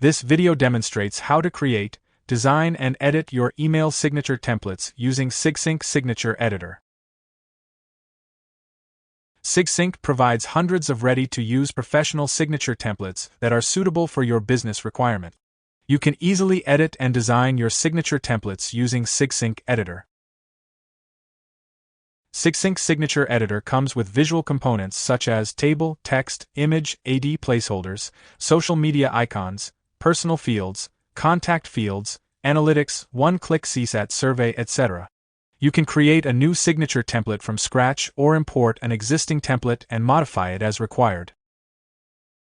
This video demonstrates how to create, design and edit your email signature templates using Sigsync Signature Editor. Sigsync provides hundreds of ready-to-use professional signature templates that are suitable for your business requirement. You can easily edit and design your signature templates using Sigsync Editor. Sigsync Signature Editor comes with visual components such as table, text, image, AD placeholders, social media icons, personal fields, contact fields, analytics, one-click CSAT survey, etc. You can create a new signature template from scratch or import an existing template and modify it as required.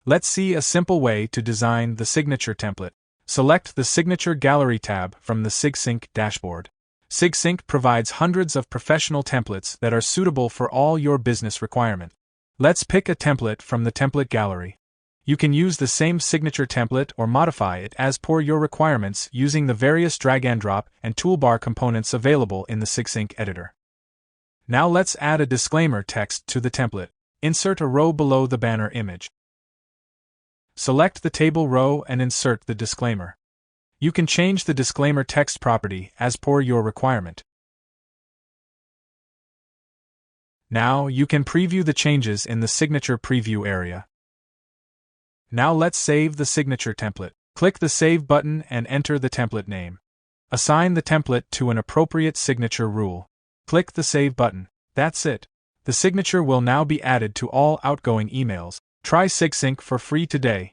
Let's see a simple way to design the signature template. Select the Signature Gallery tab from the Sigsync dashboard. Sigsync provides hundreds of professional templates that are suitable for all your business requirement. Let's pick a template from the template gallery. You can use the same signature template or modify it as per your requirements using the various drag and drop and toolbar components available in the Sigsync editor. Now let's add a disclaimer text to the template. Insert a row below the banner image. Select the table row and insert the disclaimer. You can change the disclaimer text property as per your requirement. Now you can preview the changes in the signature preview area. Now let's save the signature template. Click the Save button and enter the template name. Assign the template to an appropriate signature rule. Click the Save button. That's it. The signature will now be added to all outgoing emails. Try Sigsync for free today.